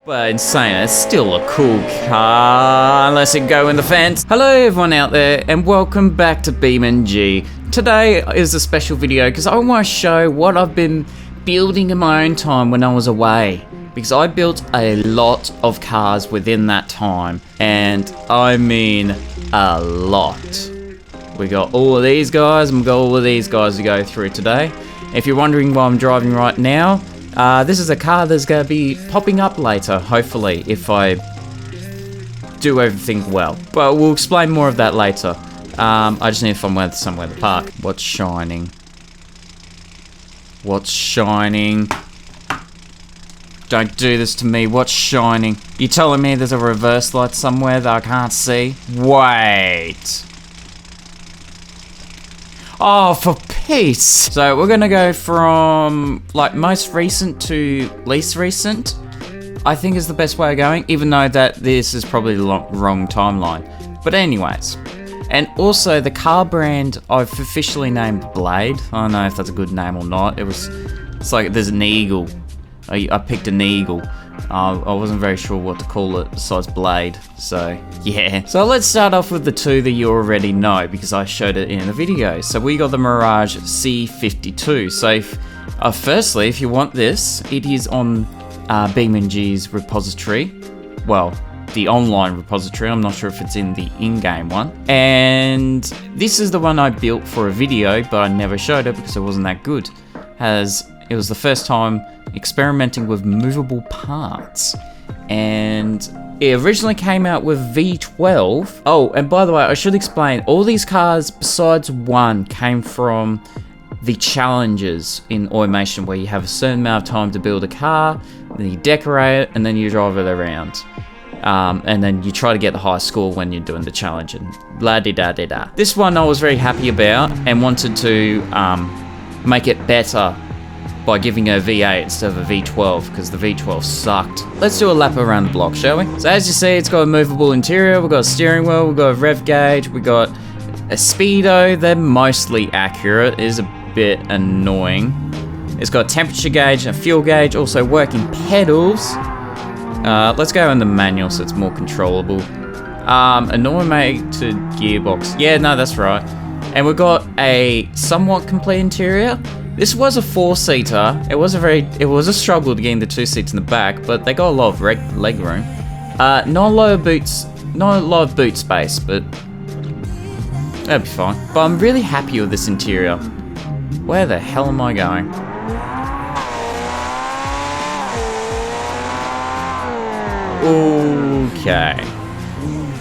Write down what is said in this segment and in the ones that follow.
But insane, it's still a cool car, unless it go in the fence. Hello everyone out there, and welcome back to BeamNG. Today is a special video because I want to show what I've been building in my own time when I was away. Because I built a lot of cars within that time, and I mean a lot. We got all of these guys, and we got all of these guys to go through today. If you're wondering what I'm driving right now, this is a car that's going to be popping up later, hopefully, if I do everything well. But we'll explain more of that later. I just need to find somewhere to park. What's shining? What's shining? Don't do this to me. What's shining? You telling me there's a reverse light somewhere that I can't see? Wait. Oh, for peace. So we're gonna go from like most recent to least recent, I think is the best way of going, even though that this is probably the wrong timeline. But anyways, and also the car brand I've officially named Blade. I don't know if that's a good name or not. It's like there's an eagle. I picked an eagle. I wasn't very sure what to call it besides Blade, so yeah. So let's start off with the two that you already know because I showed it in the video. So we got the Mirage C52. So firstly, if you want this, it is on BeamNG's repository. Well, the online repository. I'm not sure if it's in the in-game one. And this is the one I built for a video, but I never showed it because it wasn't that good. It was the first time experimenting with movable parts, and it originally came out with V12. Oh, and by the way, I should explain, all these cars besides one came from the challenges in automation, where you have a certain amount of time to build a car, then you decorate it, and then you drive it around. And then you try to get the highest score when you're doing the challenge, and blah-de-da-de-da. This one I was very happy about and wanted to make it better by giving her V8 instead of a V12, because the V12 sucked. Let's do a lap around the block, shall we? So as you see, it's got a movable interior, we've got a steering wheel, we've got a rev gauge, we've got a speedo. They're mostly accurate. It is a bit annoying. It's got a temperature gauge and a fuel gauge, also working pedals. Let's go in the manual so it's more controllable. An automated gearbox. Yeah, no, that's right. And we've got a somewhat complete interior. This was a 4-seater. It was a struggle to get in the 2 seats in the back, but they got a lot of leg room. Not a lot of boot space, but that'd be fine. But I'm really happy with this interior. Where the hell am I going? Okay.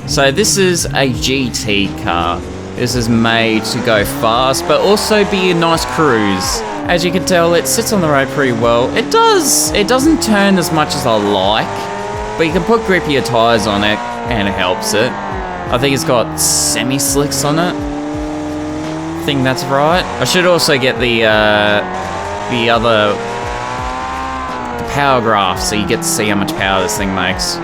So this is a GT car. This is made to go fast, but also be a nice cruise. As you can tell, it sits on the road pretty well. It doesn't turn as much as I like, but you can put grippier tires on it, and it helps it. I think it's got semi-slicks on it. I think that's right. I should also get the power graph, so you get to see how much power this thing makes.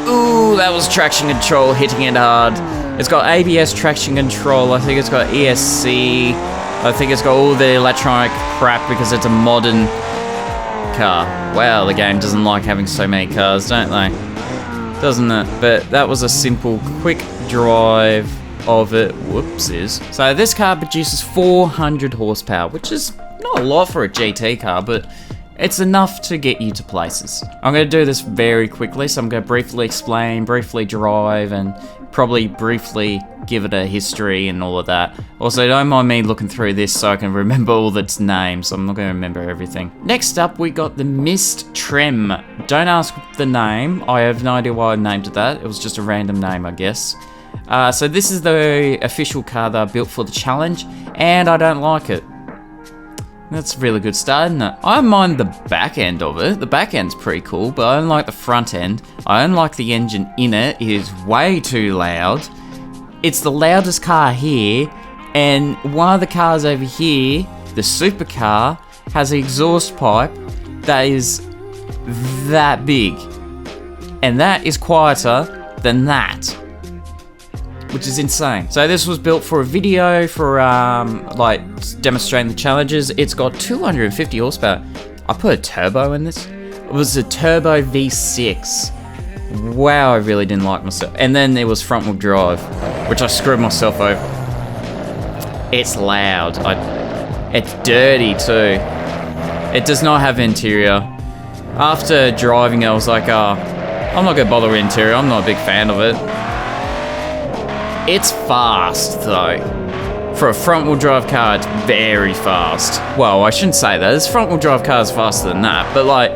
Ooh, that was traction control, hitting it hard. It's got ABS traction control, I think it's got ESC, I think it's got all the electronic crap because it's a modern car. Wow, the game doesn't like having so many cars, don't they? Doesn't it? But that was a simple, quick drive of it. Whoopsies. So this car produces 400 horsepower, which is not a lot for a GT car, but it's enough to get you to places. I'm going to do this very quickly, so I'm going to briefly explain, briefly drive, and probably briefly give it a history and all of that. Also, don't mind me looking through this so I can remember all its names. I'm not going to remember everything. Next up, we got the Mist Trim. Don't ask the name. I have no idea why I named it that. It was just a random name, I guess. So this is the official car that I built for the challenge, and I don't like it. That's a really good start, isn't it? I don't mind the back end of it. The back end's pretty cool, but I don't like the front end. I don't like the engine in it. It is way too loud. It's the loudest car here, and one of the cars over here, the supercar, has an exhaust pipe that is that big. And that is quieter than that, which is insane. So this was built for a video for like demonstrating the challenges. It's got 250 horsepower. I put a turbo in this. It was a turbo V6. Wow, I really didn't like myself. And then there was front wheel drive, which I screwed myself over. It's loud. It's dirty too. It does not have interior. After driving it, I was like, I'm not gonna bother with interior. I'm not a big fan of it. It's fast though. For a front wheel drive car, it's very fast. Well, I shouldn't say that. This front wheel drive car is faster than that, but like,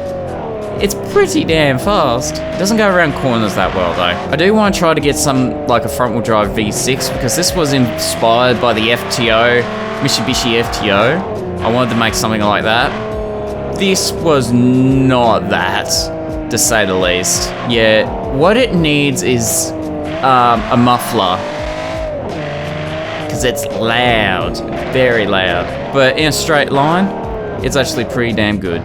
it's pretty damn fast. It doesn't go around corners that well though. I do want to try to get some, like a front wheel drive V6, because this was inspired by the FTO, Mitsubishi FTO. I wanted to make something like that. This was not that, to say the least. Yeah, what it needs is a muffler, because it's loud, very loud. But in a straight line, it's actually pretty damn good.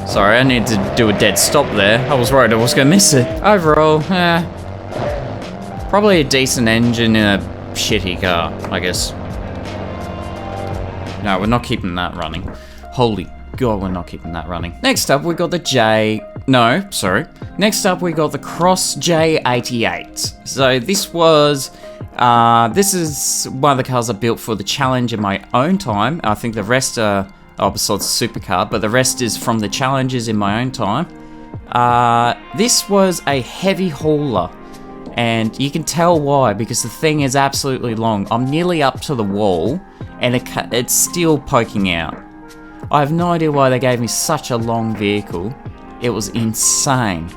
Sorry, I need to do a dead stop there. I was worried I was gonna miss it. Overall, probably a decent engine in a shitty car, I guess. No, we're not keeping that running. Holy God, we're not keeping that running. Next up, we got the Next up, we got the Cross J88. So this was, this is one of the cars I built for the challenge in my own time. I think the rest are, besides the supercar, but the rest is from the challenges in my own time. This was a heavy hauler, and you can tell why, because the thing is absolutely long. I'm nearly up to the wall, and it's still poking out. I have no idea why they gave me such a long vehicle. It was insane.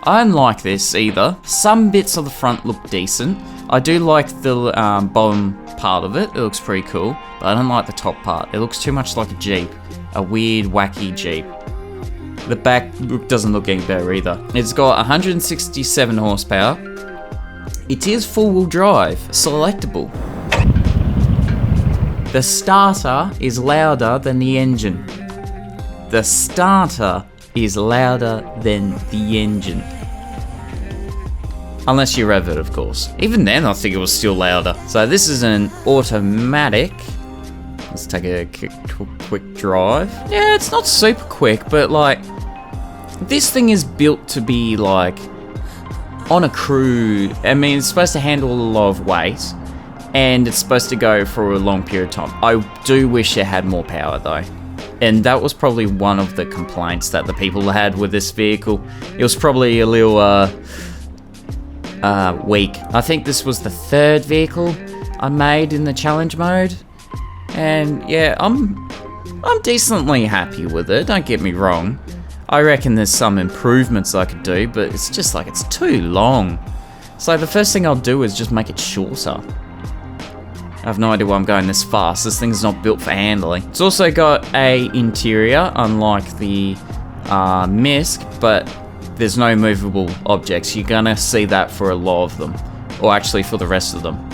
I don't like this either. Some bits of the front look decent. I do like the bottom part of it. It looks pretty cool, but I don't like the top part. It looks too much like a Jeep. A weird, wacky Jeep. The back doesn't look any better either. It's got 167 horsepower. It is four-wheel drive, selectable. The starter is louder than the engine. The starter is louder than the engine. Unless you rev it, of course. Even then, I think it was still louder. So this is an automatic. Let's take a quick drive. Yeah, it's not super quick, but like, this thing is built to be like, on a cruise. I mean, it's supposed to handle a lot of weight, and it's supposed to go for a long period of time. I do wish it had more power though. And that was probably one of the complaints that the people had with this vehicle. It was probably a little weak. I think this was the third vehicle I made in the challenge mode. And yeah, I'm decently happy with it, don't get me wrong. I reckon there's some improvements I could do, but it's just like, it's too long. So the first thing I'll do is just make it shorter. I have no idea why I'm going this fast. This thing's not built for handling. It's also got a interior, unlike the MISC, but there's no movable objects. You're gonna see that for a lot of them. Or actually for the rest of them.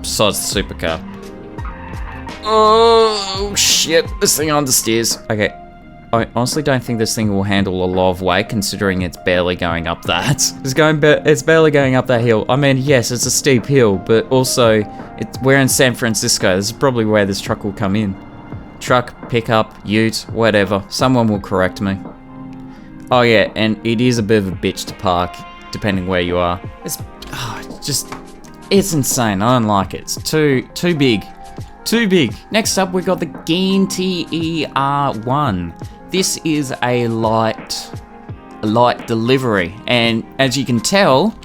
Besides the supercar. Oh shit, this thing understeers. Okay, I honestly don't think this thing will handle a lot of weight, considering it's barely going up that. It's barely going up that hill. I mean, yes, it's a steep hill, but also, we're in San Francisco. This is probably where this truck will come in. Truck, pickup, ute, whatever. Someone will correct me. Oh yeah, and it is a bit of a bitch to park, depending where you are. It's insane. I don't like it. It's too big. Too big. Next up, we got the Guantee ER1. This is a light delivery, and as you can tell,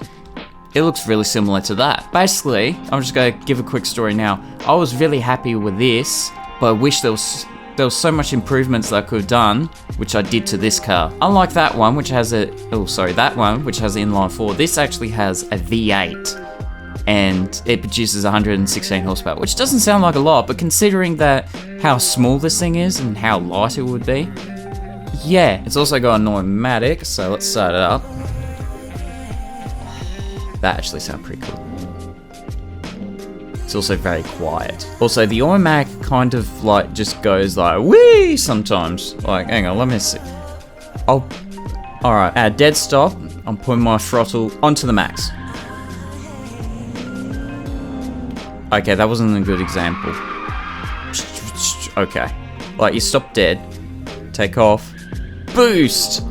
it looks really similar to that. Basically, I'm just gonna give a quick story now. I was really happy with this, but I wish there was so much improvements that I could have done, which I did to this car. Unlike that one, which has that one, which has an inline four, this actually has a V8. And it produces 116 horsepower, which doesn't sound like a lot, but considering that how small this thing is and how light it would be, yeah. It's also got an automatic, so let's start it up. That actually sounds pretty cool. It's also very quiet. Also, the automatic kind of like just goes like whee sometimes. Like, hang on, let me see. Oh, all right. At dead stop, I'm putting my throttle onto the max. Okay, that wasn't a good example. Okay. Like, you stop dead, take off, boost!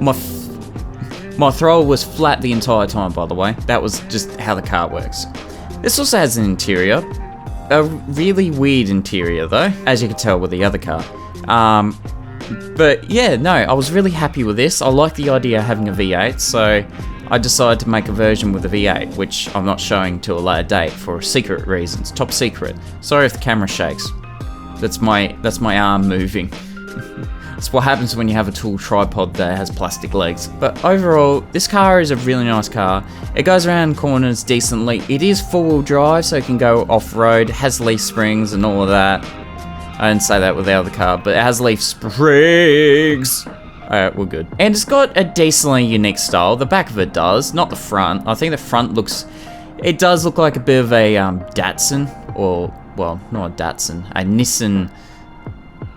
My thrower was flat the entire time, by the way. That was just how the car works. This also has an interior. A really weird interior, though, as you can tell with the other car. But yeah, no, I was really happy with this. I like the idea of having a V8, so I decided to make a version with a V8, which I'm not showing to a later date for secret reasons. Top secret. Sorry if the camera shakes. That's my arm moving. That's what happens when you have a tool tripod that has plastic legs. But overall, this car is a really nice car. It goes around corners decently. It is four-wheel drive, so it can go off-road. It has leaf springs and all of that. I didn't say that with the other car, but it has leaf springs. Alright, we're good. And it's got a decently unique style. The back of it does, not the front. I think the front it does look like a bit of a Datsun, or, well, not a Datsun, a Nissan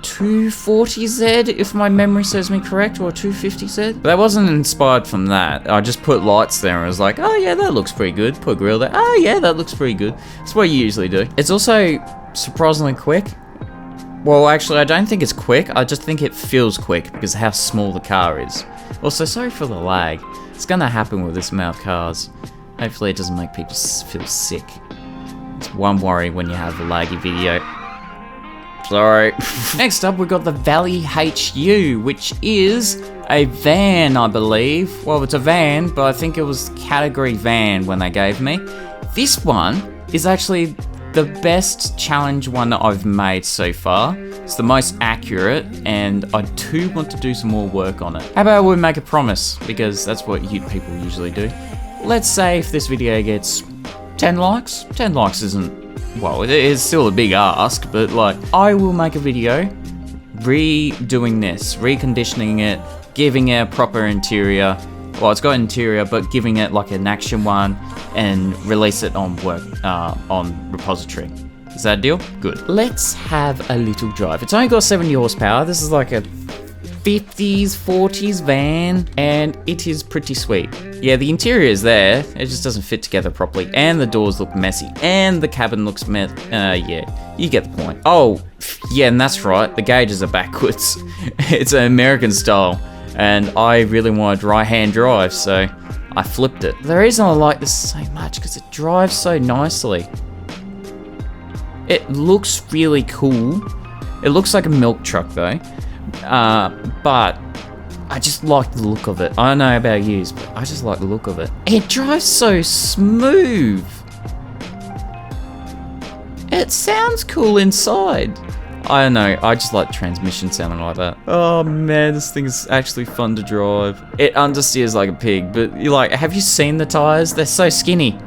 240Z, if my memory serves me correct, or 250Z. But that wasn't inspired from that. I just put lights there and was like, oh yeah, that looks pretty good. Put a grill there. Oh yeah, that looks pretty good. That's what you usually do. It's also surprisingly quick. Well, actually, I don't think it's quick. I just think it feels quick because of how small the car is. Also, sorry for the lag. It's gonna happen with this amount of cars. Hopefully it doesn't make people feel sick. It's one worry when you have a laggy video. Sorry. Next up, we've got the Valley HU, which is a van, I believe. Well, it's a van, but I think it was category van when they gave me. This one is actually the best challenge one that I've made so far. It's the most accurate, and I do want to do some more work on it. How about we make a promise, because that's what you people usually do. Let's say if this video gets 10 likes. 10 likes isn't, well, it is still a big ask, but like, I will make a video redoing this, reconditioning it, giving it a proper interior. Well, it's got interior, but giving it like an action one and release it on on repository. Is that a deal? Good. Let's have a little drive. It's only got 70 horsepower. This is like a 50s, 40s van, and it is pretty sweet. Yeah, the interior is there. It just doesn't fit together properly, and the doors look messy, and the cabin looks yeah, you get the point. Oh, yeah, and that's right. The gauges are backwards. It's an American style. And I really wanted right-hand drive, so I flipped it. The reason I like this so much, because it drives so nicely. It looks really cool. It looks like a milk truck though. But I just like the look of it. I don't know about you, but I just like the look of it. It drives so smooth. It sounds cool inside. I don't know, I just like the transmission sounding like that. Oh man, this thing is actually fun to drive. It understeers like a pig, but you're like, have you seen the tires? They're so skinny.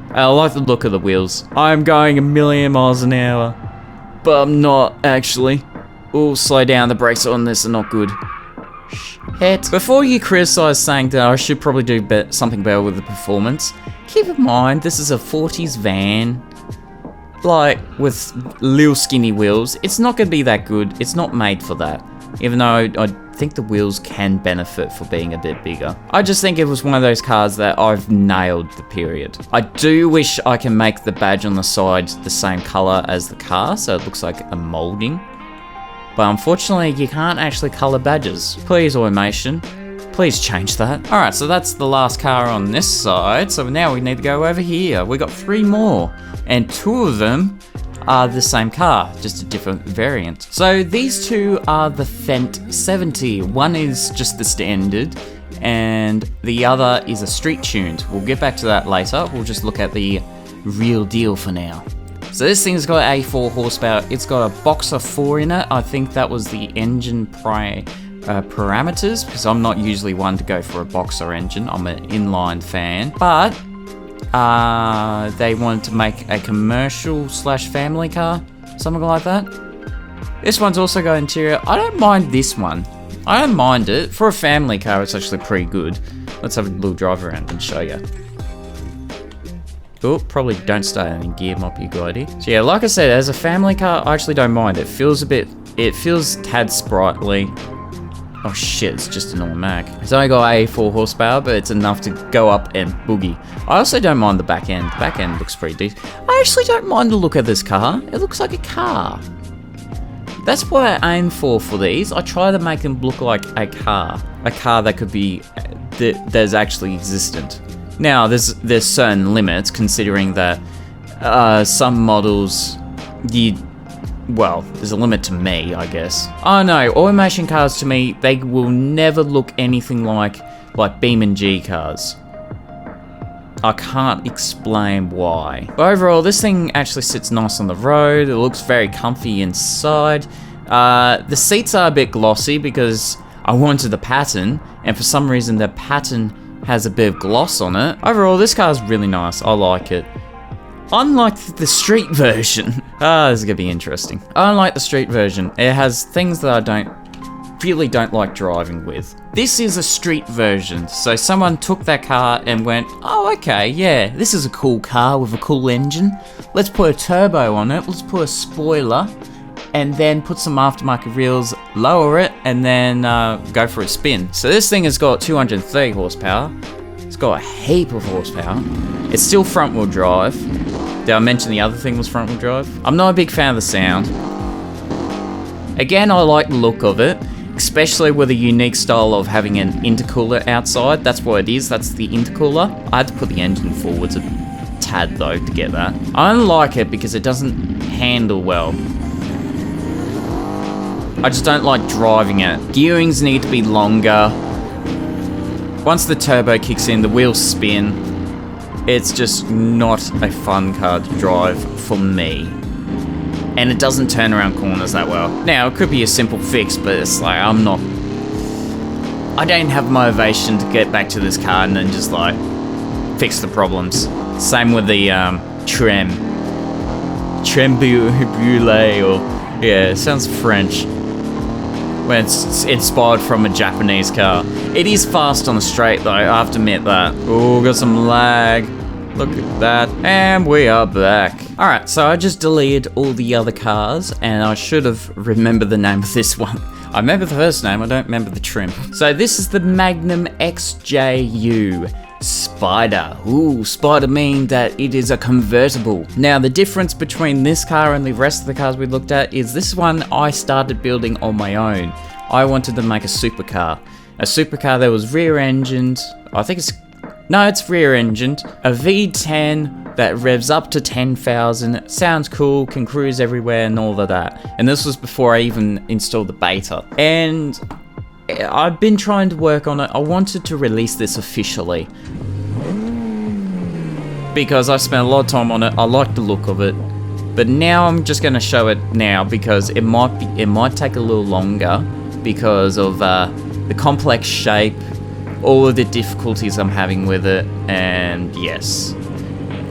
I like the look of the wheels. I'm going 1,000,000 miles an hour, but I'm not actually. Oh, slow down, the brakes on this are not good. Shit. Before you criticize saying that I should probably do something better with the performance, keep in mind this is a 40s van. Like, with little skinny wheels, it's not going to be that good. It's not made for that. Even though I think the wheels can benefit for being a bit bigger. I just think it was one of those cars that I've nailed the period. I do wish I can make the badge on the side the same color as the car, so it looks like a molding. But unfortunately, you can't actually color badges. Please, automation. Please change that. Alright, so that's the last car on this side. So now we need to go over here. We got 3 more. And 2 of them are the same car, just a different variant. So these 2 are the Fent 70. One is just the standard, and the other is a street tuned. We'll get back to that later. We'll just look at the real deal for now. So this thing's got 84 horsepower. It's got a Boxer 4 in it. I think that was the engine parameters, because I'm not usually one to go for a Boxer engine. I'm an inline fan, but they wanted to make a commercial / family car, something like that. This one's also got interior. I don't mind this one. I don't mind it. For a family car, it's actually pretty good. Let's have a little drive around and show you. Oh, probably don't start any gear mob, you got it. So yeah, like I said, as a family car, I actually don't mind. It feels tad sprightly. Oh shit, it's just an automatic. It's only got 84 horsepower, but it's enough to go up and boogie. I also don't mind the back end. The back end looks pretty decent. I actually don't mind the look of this car. It looks like a car. That's what I aim for these. I try to make them look like a car. a car that could be that's actually existent. Now, there's certain limits, considering that some models, well, there's a limit to me, I guess. Oh no, automation cars to me, they will never look anything like BeamNG cars. I can't explain why. But overall, this thing actually sits nice on the road. It looks very comfy inside. The seats are a bit glossy because I wanted the pattern, and for some reason the pattern has a bit of gloss on it. Overall, this car is really nice. I like it. Unlike the street version, this is gonna be interesting. Unlike the street version, it has things that I really don't like driving with. This is a street version, so someone took that car and went, oh okay, yeah, this is a cool car with a cool engine. Let's put a turbo on it, let's put a spoiler, and then put some aftermarket wheels, lower it, and then go for a spin. So this thing has got 230 horsepower. It's got a heap of horsepower. It's still front wheel drive. Did I mention the other thing was front wheel drive? I'm not a big fan of the sound. Again, I like the look of it, especially with a unique style of having an intercooler outside. That's what it is, that's the intercooler. I had to put the engine forwards a tad though to get that. I don't like it because it doesn't handle well. I just don't like driving it. Gearings need to be longer. Once the turbo kicks in, the wheels spin. It's just not a fun car to drive for me. And it doesn't turn around corners that well. Now, it could be a simple fix, but it's like, I don't have motivation to get back to this car and then just like, fix the problems. Same with the Trem Brûlée, or, yeah, it sounds French. When it's inspired from a Japanese car. It is fast on the straight though, I have to admit that. Oh, got some lag. Look at that. And we are back. Alright, so I just deleted all the other cars, and I should have remembered the name of this one. I remember the first name, I don't remember the trim. So this is the Magnum XJU Spider. Ooh, Spider means that it is a convertible. Now, the difference between this car and the rest of the cars we looked at is this one I started building on my own. I wanted to make a supercar. A supercar that was rear-engined. It's rear-engined. A V10 that revs up to 10,000. Sounds cool, can cruise everywhere and all of that. And this was before I even installed the beta. And I've been trying to work on it. I wanted to release this officially because I spent a lot of time on it. I like the look of it, but now I'm just going to show it now because it might take a little longer because of the complex shape, all of the difficulties I'm having with it, and yes,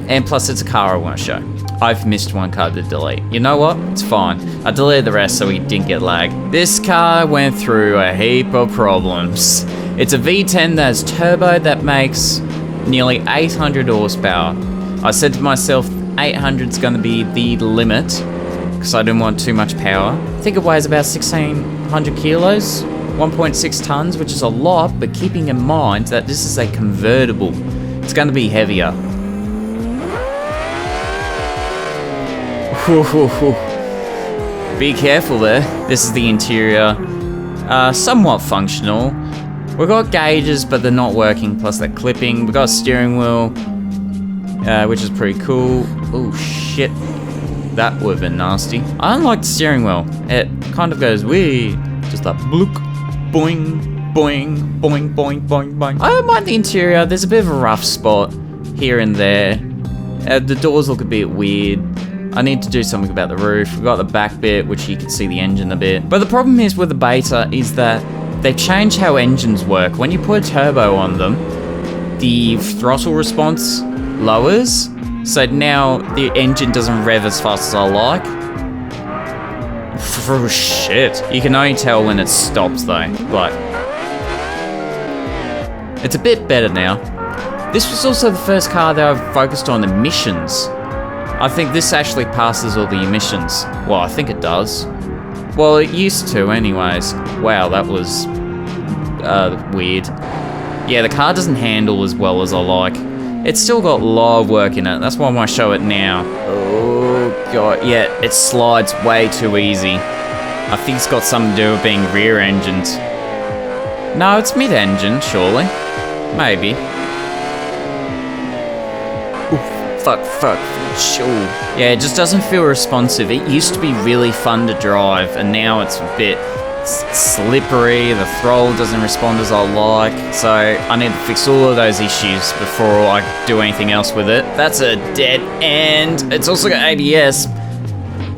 and plus it's a car I want to show. I've missed one car to delete. You know what? It's fine. I deleted the rest so we didn't get lag. This car went through a heap of problems. It's a V10 that has turbo that makes nearly 800 horsepower. I said to myself, 800 is going to be the limit because I didn't want too much power. I think it weighs about 1,600 kilos, 1.6 tons, which is a lot, but keeping in mind that this is a convertible, it's going to be heavier. Be careful there. This is the interior. Somewhat functional. We've got gauges, but they're not working, plus they're clipping. We've got a steering wheel, which is pretty cool. Oh shit. That would have been nasty. I don't like the steering wheel. It kind of goes wee. Just like bloop, boing, boing, boing, boing, boing, boing. I don't mind the interior. There's a bit of a rough spot here and there. The doors look a bit weird. I need to do something about the roof. We've got the back bit, which you can see the engine a bit. But the problem is with the beta is that they've changed how engines work. When you put a turbo on them, the throttle response lowers. So now the engine doesn't rev as fast as I like. Oh shit. You can only tell when it stops though. Like, it's a bit better now. This was also the first car that I've focused on emissions. I think this actually passes all the emissions. Well, I think it does. Well, it used to anyways. Wow, that was weird. Yeah, the car doesn't handle as well as I like. It's still got a lot of work in it. That's why I want to show it now. Oh god, yeah, it slides way too easy. I think it's got something to do with being rear-engined. No, it's mid-engine, surely. Maybe. Ooh, fuck, sure. Yeah, it just doesn't feel responsive. It used to be really fun to drive, and now it's a bit slippery. The throttle doesn't respond as I like, so I need to fix all of those issues before I do anything else with it. That's a dead end. It's also got ABS.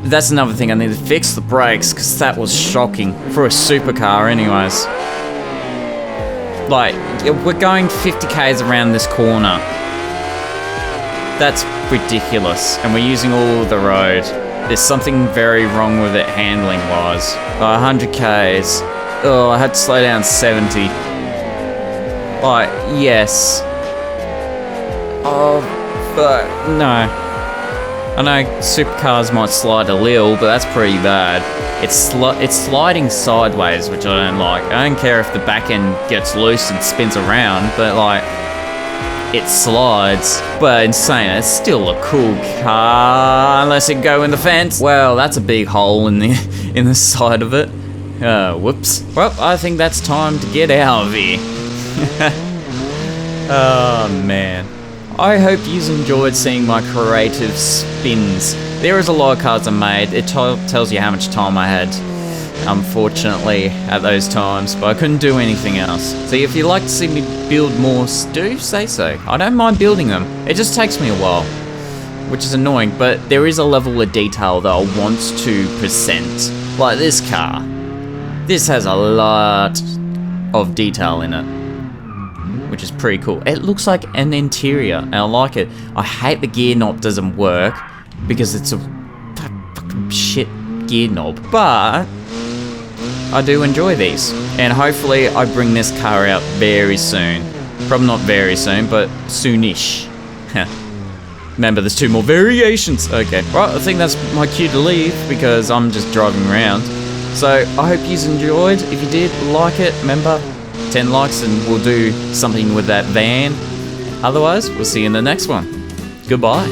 That's another thing I need to fix, the brakes, because that was shocking for a supercar anyways. Like, we're going 50 k's around this corner. That's ridiculous, and we're using all of the road. There's something very wrong with it handling wise. 100 k's. Oh, I had to slow down 70. Like, yes. Oh, but no. I know supercars might slide a little, but that's pretty bad. It's sliding sideways, which I don't like. I don't care if the back end gets loose and spins around, but like, it slides. But insane, it's still a cool car, unless it go in the fence. Well, that's a big hole in the side of it. Whoops. Well, I think that's time to get out of here. Oh man. I hope you enjoyed seeing my creative spins. There is a lot of cars I made. It tells you how much time I had, unfortunately, at those times, but I couldn't do anything else. So if you'd like to see me build more, do say so. I don't mind building them. It just takes me a while, which is annoying, but there is a level of detail that I want to present. Like this car. This has a lot of detail in it, which is pretty cool. It looks like an interior, and I like it. I hate the gear knob doesn't work, because it's a fucking shit gear knob. But I do enjoy these, and hopefully I bring this car out very soon. Probably not very soon, but soonish. Remember, there's 2 more variations. Okay, well, I think that's my cue to leave, because I'm just driving around. So I hope you enjoyed. If you did, like it. Remember, 10 likes and we'll do something with that van. Otherwise, we'll see you in the next one. Goodbye.